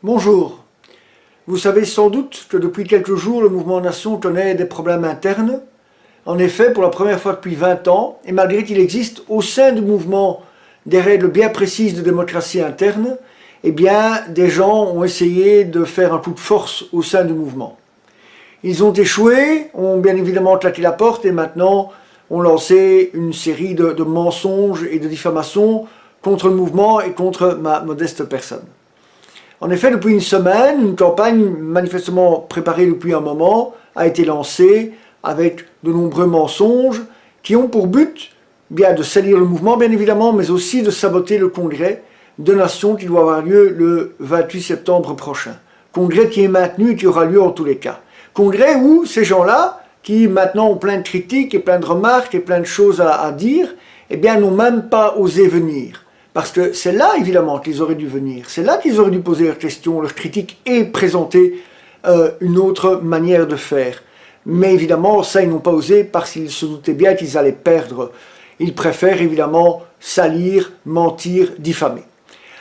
Bonjour. Vous savez sans doute que depuis quelques jours, le mouvement Nation connaît des problèmes internes. En effet, pour la première fois depuis 20 ans, et malgré qu'il existe au sein du mouvement des règles bien précises de démocratie interne, eh bien, des gens ont essayé de faire un coup de force au sein du mouvement. Ils ont échoué, ont bien évidemment claqué la porte et maintenant ont lancé une série de mensonges et de diffamations contre le mouvement et contre ma modeste personne. En effet, depuis une semaine, une campagne manifestement préparée depuis un moment a été lancée avec de nombreux mensonges qui ont pour but bien de salir le mouvement, bien évidemment, mais aussi de saboter le congrès de Nations qui doit avoir lieu le 28 septembre prochain. Congrès qui est maintenu et qui aura lieu en tous les cas. Congrès où ces gens-là, qui maintenant ont plein de critiques et plein de remarques et plein de choses à dire, eh bien n'ont même pas osé venir. Parce que c'est là, évidemment, qu'ils auraient dû venir. C'est là qu'ils auraient dû poser leurs questions, leurs critiques et présenter une autre manière de faire. Mais évidemment, ça, ils n'ont pas osé parce qu'ils se doutaient bien qu'ils allaient perdre. Ils préfèrent, évidemment, salir, mentir, diffamer.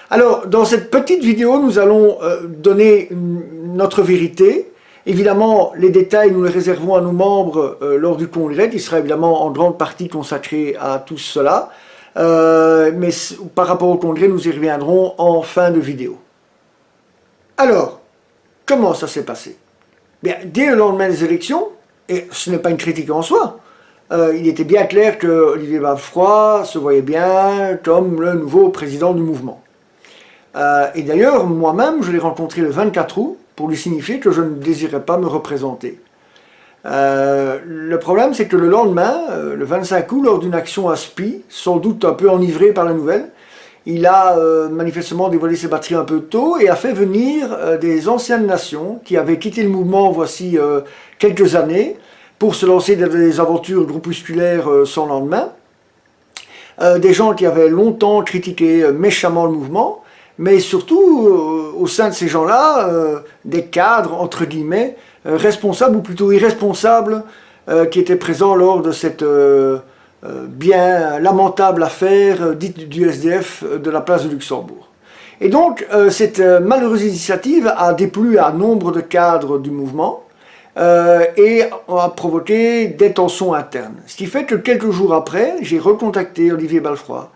Alors, dans cette petite vidéo, nous allons donner notre vérité. Évidemment, les détails, nous les réservons à nos membres lors du congrès, qui sera évidemment en grande partie consacré à tout cela. Mais par rapport au congrès, nous y reviendrons en fin de vidéo. Alors, comment ça s'est passé? Bien, dès le lendemain des élections, et ce n'est pas une critique en soi, il était bien clair que Olivier Balfroy se voyait bien comme le nouveau président du mouvement. Et d'ailleurs, moi-même, je l'ai rencontré le 24 août pour lui signifier que je ne désirais pas me représenter. Le problème, c'est que le lendemain, le 25 août, lors d'une action à Spi, sans doute un peu enivré par la nouvelle, il a manifestement dévoilé ses batteries un peu tôt et a fait venir des anciennes nations qui avaient quitté le mouvement voici quelques années pour se lancer dans des aventures groupusculaires sans lendemain. Des gens qui avaient longtemps critiqué méchamment le mouvement, mais surtout au sein de ces gens-là, des cadres, entre guillemets, responsables ou plutôt irresponsables qui étaient présents lors de cette bien lamentable affaire dite du SDF de la place de Luxembourg. Et donc cette malheureuse initiative a déplu à nombre de cadres du mouvement et a provoqué des tensions internes. Ce qui fait que quelques jours après, j'ai recontacté Olivier Balfroy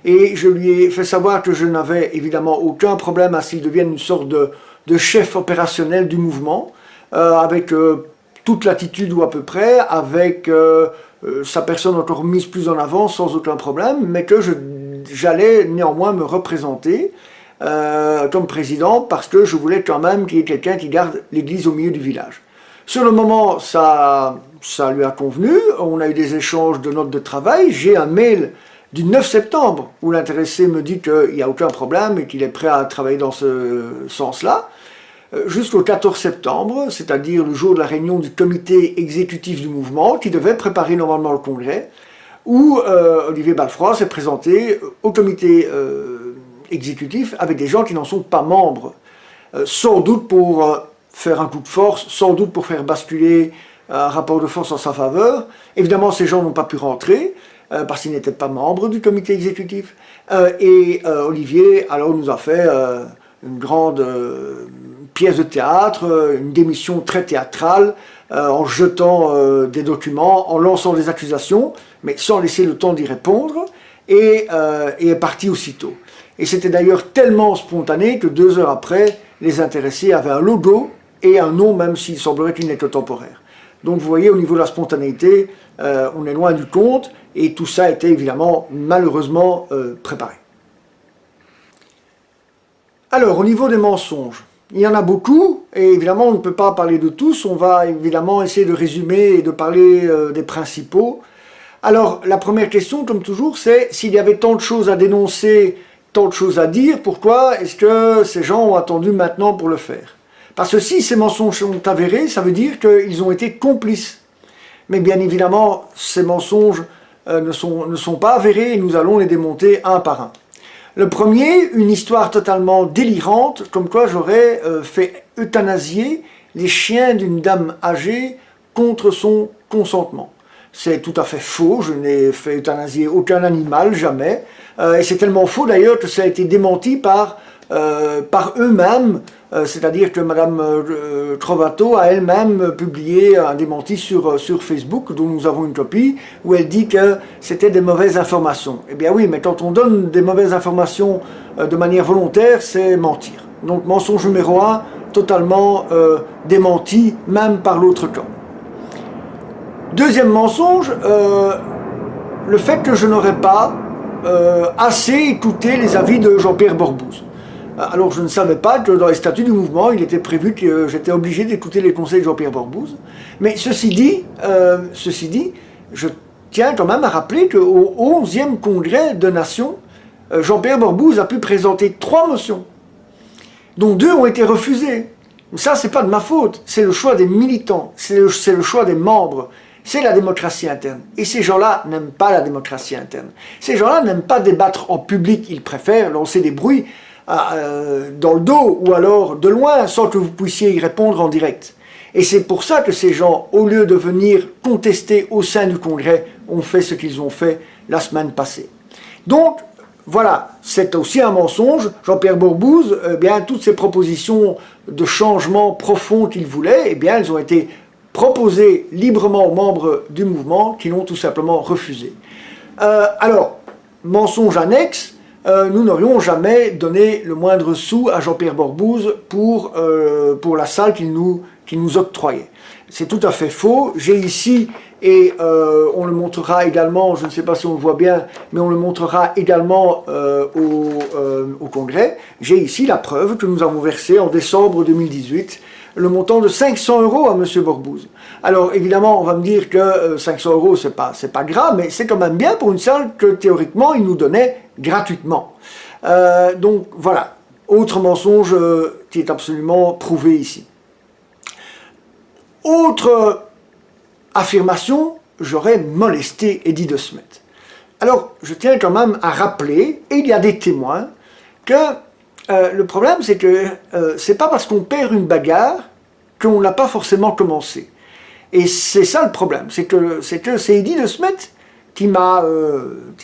et je lui ai fait savoir que je n'avais évidemment aucun problème à ce qu'il devienne une sorte de chef opérationnel du mouvement, avec toute l'attitude ou à peu près, avec sa personne encore mise plus en avant sans aucun problème, mais que j'allais néanmoins me représenter comme président parce que je voulais quand même qu'il y ait quelqu'un qui garde l'église au milieu du village. Sur le moment, ça lui a convenu, on a eu des échanges de notes de travail, j'ai un mail du 9 septembre où l'intéressé me dit qu'il n'y a aucun problème et qu'il est prêt à travailler dans ce sens-là. Jusqu'au 14 septembre, c'est-à-dire le jour de la réunion du comité exécutif du mouvement, qui devait préparer normalement le congrès, où Olivier Balfroy s'est présenté au comité exécutif avec des gens qui n'en sont pas membres, sans doute pour faire un coup de force, sans doute pour faire basculer un rapport de force en sa faveur. Évidemment, ces gens n'ont pas pu rentrer, parce qu'ils n'étaient pas membres du comité exécutif, et Olivier alors nous a fait une grande pièce de théâtre, une démission très théâtrale, en jetant des documents, en lançant des accusations, mais sans laisser le temps d'y répondre, et est parti aussitôt. Et c'était d'ailleurs tellement spontané que 2 heures après, les intéressés avaient un logo et un nom, même s'il semblerait qu'il n'ait que temporaire. Donc vous voyez, au niveau de la spontanéité, on est loin du compte, et tout ça était évidemment, malheureusement, préparé. Alors, au niveau des mensonges, il y en a beaucoup, et évidemment on ne peut pas parler de tous, on va évidemment essayer de résumer et de parler des principaux. Alors, la première question, comme toujours, c'est s'il y avait tant de choses à dénoncer, tant de choses à dire, pourquoi est-ce que ces gens ont attendu maintenant pour le faire? Parce que si ces mensonges sont avérés, ça veut dire qu'ils ont été complices. Mais bien évidemment, ces mensonges ne sont pas avérés et nous allons les démonter un par un. Le premier, une histoire totalement délirante, comme quoi j'aurais fait euthanasier les chiens d'une dame âgée contre son consentement. C'est tout à fait faux, je n'ai fait euthanasier aucun animal, jamais. Et c'est tellement faux d'ailleurs que ça a été démenti par eux-mêmes, c'est-à-dire que Madame Trovato a elle-même publié un démenti sur Facebook, dont nous avons une copie, où elle dit que c'était des mauvaises informations. Eh bien oui, mais quand on donne des mauvaises informations de manière volontaire, c'est mentir. Donc mensonge numéro 1, totalement démenti, même par l'autre camp. Deuxième mensonge, le fait que je n'aurais pas assez écouté les avis de Jean-Pierre Borbouze. Alors je ne savais pas que dans les statuts du mouvement, il était prévu que j'étais obligé d'écouter les conseils de Jean-Pierre Borbouze. Mais ceci dit, je tiens quand même à rappeler qu'au 11e congrès de Nations, Jean-Pierre Borbouze a pu présenter 3 motions, dont 2 ont été refusées. Ça, c'est pas de ma faute, c'est le choix des militants, c'est le choix des membres. C'est la démocratie interne. Et ces gens-là n'aiment pas la démocratie interne. Ces gens-là n'aiment pas débattre en public. Ils préfèrent lancer des bruits dans le dos ou alors de loin sans que vous puissiez y répondre en direct. Et c'est pour ça que ces gens, au lieu de venir contester au sein du Congrès, ont fait ce qu'ils ont fait la semaine passée. Donc, voilà, c'est aussi un mensonge. Jean-Pierre Borbouze, toutes ces propositions de changement profond qu'il voulait, elles ont été proposé librement aux membres du mouvement qui l'ont tout simplement refusé. Alors, mensonge annexe, nous n'aurions jamais donné le moindre sou à Jean-Pierre Borbouze pour la salle qu'il nous octroyait. C'est tout à fait faux. J'ai ici, et on le montrera également, je ne sais pas si on le voit bien, mais on le montrera également au Congrès, j'ai ici la preuve que nous avons versé en décembre 2018 le montant de 500 € à M. Borbouze. Alors évidemment, on va me dire que 500 €, c'est pas grave, mais c'est quand même bien pour une salle que théoriquement, il nous donnait gratuitement. Donc voilà, autre mensonge qui est absolument prouvé ici. Autre affirmation, j'aurais molesté Eddy de Smet. Alors, je tiens quand même à rappeler, et il y a des témoins, que le problème, c'est que c'est pas parce qu'on perd une bagarre qu'on n'a pas forcément commencé. Et c'est ça le problème, c'est que c'est Eddy de Smet qui m'a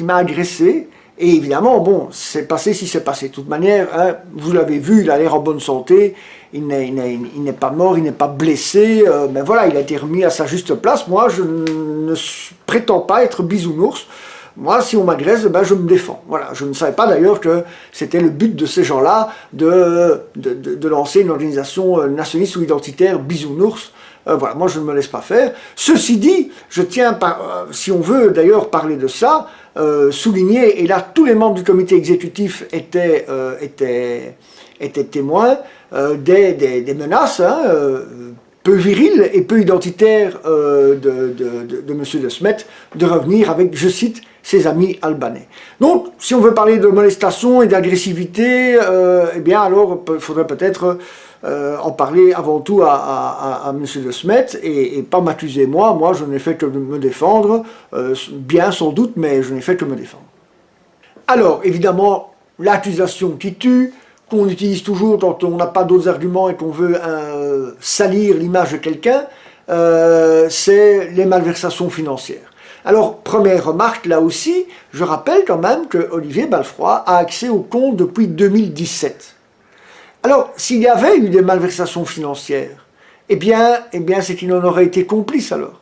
agressé. Et évidemment, bon, c'est passé si c'est passé. De toute manière, hein, vous l'avez vu, il a l'air en bonne santé, il n'est pas mort, il n'est pas blessé, mais voilà, il a été remis à sa juste place. Moi, je ne prétends pas être bisounours. Moi, si on m'agresse, ben, je me défends. Voilà. Je ne savais pas d'ailleurs que c'était le but de ces gens-là de lancer une organisation nationaliste ou identitaire bisounours. Voilà, moi je ne me laisse pas faire. Ceci dit, je tiens, si on veut d'ailleurs parler de ça, souligner, et là tous les membres du comité exécutif étaient témoins des menaces, hein, peu viriles et peu identitaires de M. de Smet, de revenir avec, je cite, ses amis albanais. Donc, si on veut parler de molestation et d'agressivité, eh bien alors il faudrait peut-être en parler avant tout à M. de Smet et pas m'accuser moi. Moi, je n'ai fait que me défendre, bien sans doute, mais je n'ai fait que me défendre. Alors, évidemment, l'accusation qui tue, qu'on utilise toujours quand on n'a pas d'autres arguments et qu'on veut salir l'image de quelqu'un, c'est les malversations financières. Alors, première remarque, là aussi, je rappelle quand même que Olivier Balfroy a accès au compte depuis 2017. Alors, s'il y avait eu des malversations financières, eh bien c'est qu'il en aurait été complice alors.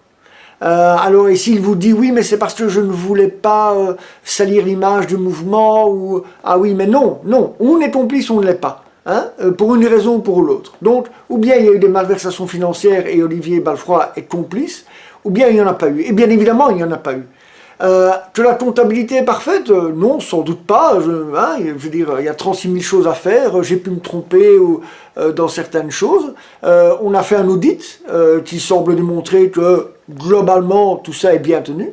Alors, et s'il vous dit, oui, mais c'est parce que je ne voulais pas salir l'image du mouvement, ou, ah oui, mais non, on est complice, on ne l'est pas, hein, pour une raison ou pour l'autre. Donc, ou bien il y a eu des malversations financières et Olivier Balfroy est complice, ou bien il n'y en a pas eu. Et bien évidemment, il n'y en a pas eu. Que la comptabilité est parfaite? Non, sans doute pas. Je veux dire, il y a 36 000 choses à faire, j'ai pu me tromper dans certaines choses. On a fait un audit qui semble démontrer que globalement tout ça est bien tenu.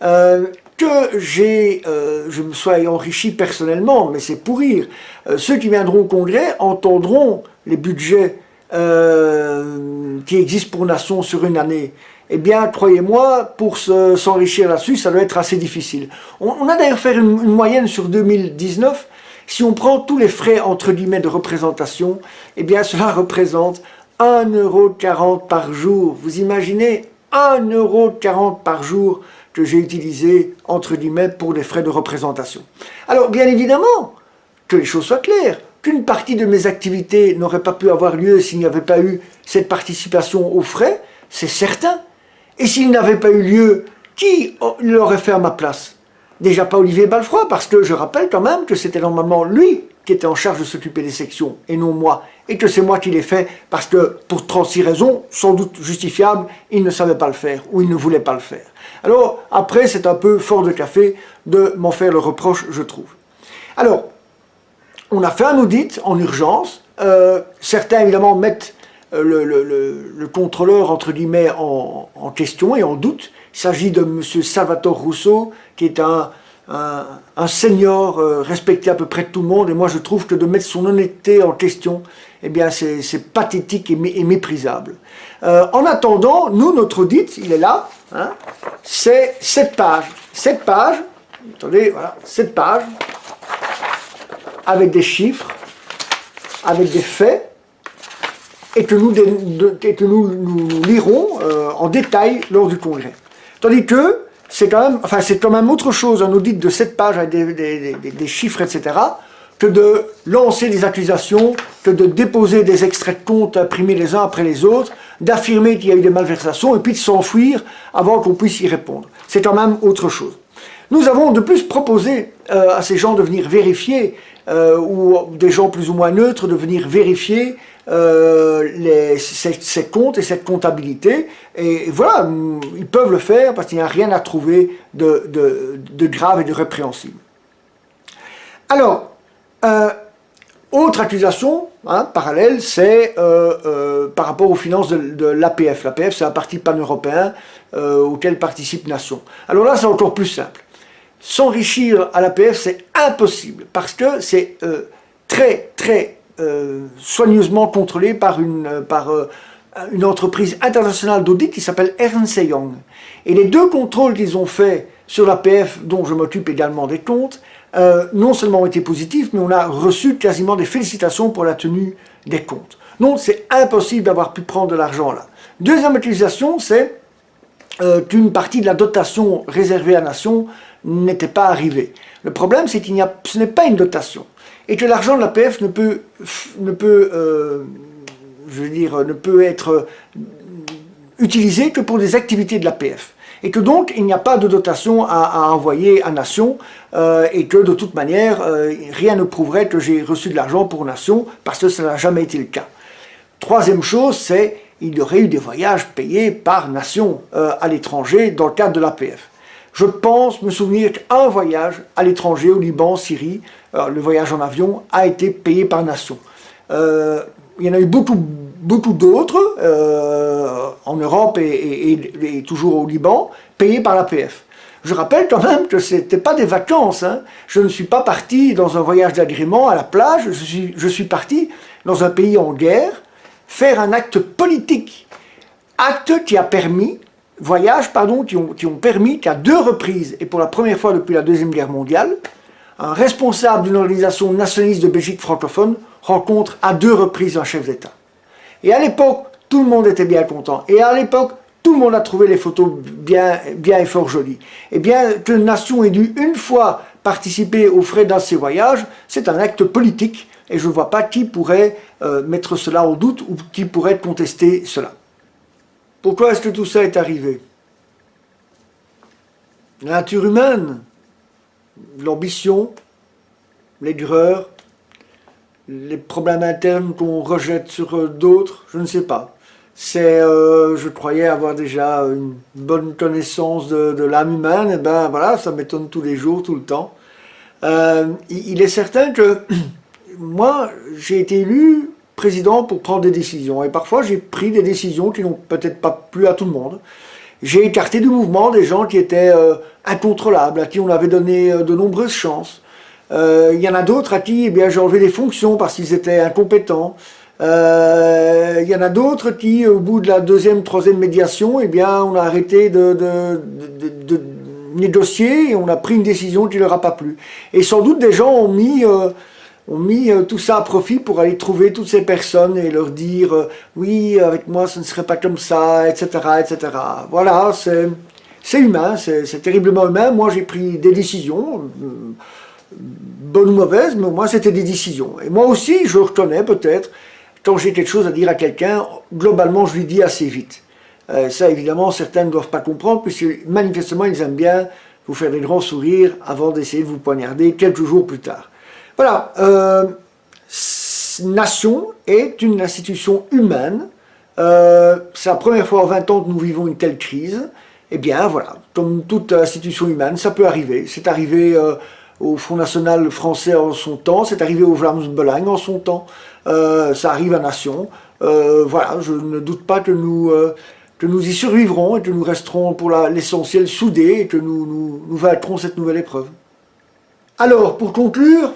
Que je me sois enrichi personnellement, mais c'est pour rire. Ceux qui viendront au Congrès entendront les budgets qui existent pour Nations sur une année. Eh bien, croyez-moi, pour s'enrichir là-dessus, ça doit être assez difficile. On a d'ailleurs fait une moyenne sur 2019. Si on prend tous les frais, entre guillemets, de représentation, eh bien, cela représente 1,40 € par jour. Vous imaginez 1,40 € par jour que j'ai utilisé, entre guillemets, pour des frais de représentation. Alors, bien évidemment, que les choses soient claires, qu'une partie de mes activités n'aurait pas pu avoir lieu s'il n'y avait pas eu cette participation aux frais, c'est certain. Et s'il n'avait pas eu lieu, qui l'aurait fait à ma place? Déjà pas Olivier Balfroy, parce que je rappelle quand même que c'était normalement lui qui était en charge de s'occuper des sections, et non moi. Et que c'est moi qui l'ai fait, parce que pour 36 raisons, sans doute justifiables, il ne savait pas le faire, ou il ne voulait pas le faire. Alors, après, c'est un peu fort de café de m'en faire le reproche, je trouve. Alors, on a fait un audit en urgence. Certains, évidemment, mettent le contrôleur, entre guillemets, en question et en doute. Il s'agit de M. Salvatore Rousseau, qui est un senior respecté à peu près de tout le monde. Et moi, je trouve que de mettre son honnêteté en question, eh bien, c'est pathétique et méprisable. En attendant, nous, notre audit, il est là. Hein, c'est 7 pages. 7 pages. Attendez, voilà, 7 pages. Avec des chiffres, avec des faits, et que nous lirons en détail lors du congrès. Tandis que c'est quand même autre chose, un audit de 7 pages avec des chiffres, etc., que de lancer des accusations, que de déposer des extraits de comptes imprimés les uns après les autres, d'affirmer qu'il y a eu des malversations, et puis de s'enfuir avant qu'on puisse y répondre. C'est quand même autre chose. Nous avons de plus proposé à ces gens de venir vérifier, ou des gens plus ou moins neutres de venir vérifier ces comptes et cette comptabilité. Et voilà, ils peuvent le faire parce qu'il n'y a rien à trouver de grave et de répréhensible. Alors, autre accusation parallèle, c'est par rapport aux finances de l'APF. L'APF, c'est un parti pan-européen auquel participent nations. Alors là, c'est encore plus simple. S'enrichir à l'APF, c'est impossible, parce que c'est très soigneusement contrôlé par une entreprise internationale d'audit qui s'appelle Ernst & Young. Et les 2 contrôles qu'ils ont faits sur l'APF, dont je m'occupe également des comptes, non seulement ont été positifs, mais on a reçu quasiment des félicitations pour la tenue des comptes. Donc c'est impossible d'avoir pu prendre de l'argent là. Deuxième accusation, c'est qu'une partie de la dotation réservée à Nation n'était pas arrivée. Le problème, c'est qu'il ce n'est pas une dotation, et que l'argent de l'APF ne peut être utilisé que pour des activités de l'APF. Et que donc, il n'y a pas de dotation à envoyer à Nation, et que de toute manière, rien ne prouverait que j'ai reçu de l'argent pour Nation, parce que ça n'a jamais été le cas. Troisième chose, c'est qu'il y aurait eu des voyages payés par Nation à l'étranger dans le cadre de l'APF. Je pense me souvenir qu'un voyage à l'étranger, au Liban, en Syrie, le voyage en avion, a été payé par Nation. Il y en a eu beaucoup d'autres, en Europe et toujours au Liban, payés par l'APF. Je rappelle quand même que ce n'était pas des vacances. Hein. Je ne suis pas parti dans un voyage d'agrément à la plage, je suis parti dans un pays en guerre, faire un acte politique. Acte qui a permis... Voyages, pardon, qui ont permis qu'à 2 reprises, et pour la première fois depuis la Deuxième Guerre mondiale, un responsable d'une organisation nationaliste de Belgique francophone rencontre à 2 reprises un chef d'État. Et à l'époque, tout le monde était bien content. Et à l'époque, tout le monde a trouvé les photos bien et fort jolies. Eh bien, qu'une nation ait dû une fois participer aux frais d'un de ces voyages, c'est un acte politique, et je ne vois pas qui pourrait mettre cela en doute ou qui pourrait contester cela. Pourquoi est-ce que tout ça est arrivé? La nature humaine, l'ambition, l'aigreur, les problèmes internes qu'on rejette sur d'autres, je ne sais pas. Je croyais avoir déjà une bonne connaissance de l'âme humaine, et ben voilà, ça m'étonne tous les jours, tout le temps. Il est certain que moi, j'ai été élu président pour prendre des décisions. Et parfois, j'ai pris des décisions qui n'ont peut-être pas plu à tout le monde. J'ai écarté du mouvement des gens qui étaient incontrôlables, à qui on avait donné de nombreuses chances. Il y en a d'autres à qui j'ai enlevé des fonctions parce qu'ils étaient incompétents. Il y en a d'autres qui, au bout de la 2e, 3e médiation, on a arrêté de négocier et on a pris une décision qui ne leur a pas plu. Et sans doute des gens ont mis ont mis tout ça à profit pour aller trouver toutes ces personnes et leur dire oui, avec moi ce ne serait pas comme ça, etc. etc. Voilà, c'est humain, c'est terriblement humain. Moi j'ai pris des décisions, bonnes ou mauvaises, mais moi c'était des décisions. Et moi aussi je reconnais peut-être, quand j'ai quelque chose à dire à quelqu'un, globalement je lui dis assez vite. Ça évidemment certains ne doivent pas comprendre, puisque manifestement ils aiment bien vous faire des grands sourires avant d'essayer de vous poignarder quelques jours plus tard. Voilà, Nation est une institution humaine. C'est la première fois en 20 ans que nous vivons une telle crise. Eh bien voilà, comme toute institution humaine, ça peut arriver. C'est arrivé au Front National français en son temps, c'est arrivé au Vlaams Belang en son temps, ça arrive à Nation. Voilà, je ne doute pas que nous y survivrons et que nous resterons pour l'essentiel soudés et que nous vaincrons cette nouvelle épreuve. Alors, pour conclure,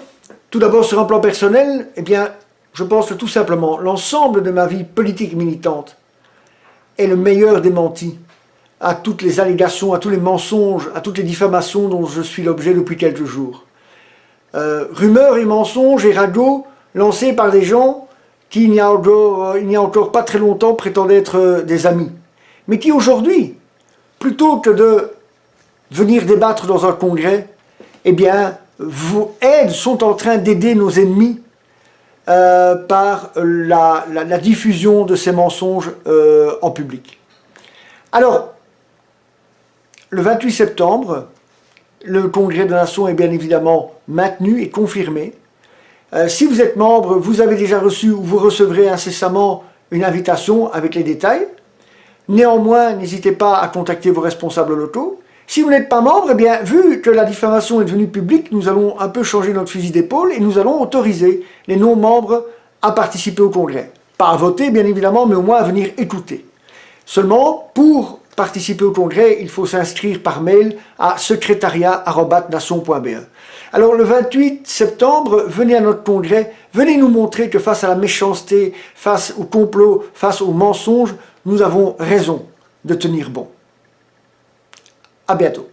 tout d'abord sur un plan personnel, eh bien, je pense que tout simplement, l'ensemble de ma vie politique militante est le meilleur démenti à toutes les allégations, à tous les mensonges, à toutes les diffamations dont je suis l'objet depuis quelques jours. Rumeurs et mensonges et ragots lancés par des gens qui, il n'y a encore pas très longtemps, prétendaient être des amis. Mais qui aujourd'hui, plutôt que de venir débattre dans un congrès, eh bien, sont en train d'aider nos ennemis par la diffusion de ces mensonges en public. Alors, le 28 septembre, le Congrès de Nation est bien évidemment maintenu et confirmé. Si vous êtes membre, vous avez déjà reçu ou vous recevrez incessamment une invitation avec les détails. Néanmoins, n'hésitez pas à contacter vos responsables locaux. Si vous n'êtes pas membre, eh bien, vu que la diffamation est devenue publique, nous allons un peu changer notre fusil d'épaule et nous allons autoriser les non-membres à participer au congrès. Pas à voter, bien évidemment, mais au moins à venir écouter. Seulement, pour participer au congrès, il faut s'inscrire par mail à secrétariat@nation.be. Alors le 28 septembre, venez à notre congrès, venez nous montrer que face à la méchanceté, face au complot, face aux mensonges, nous avons raison de tenir bon. À bientôt.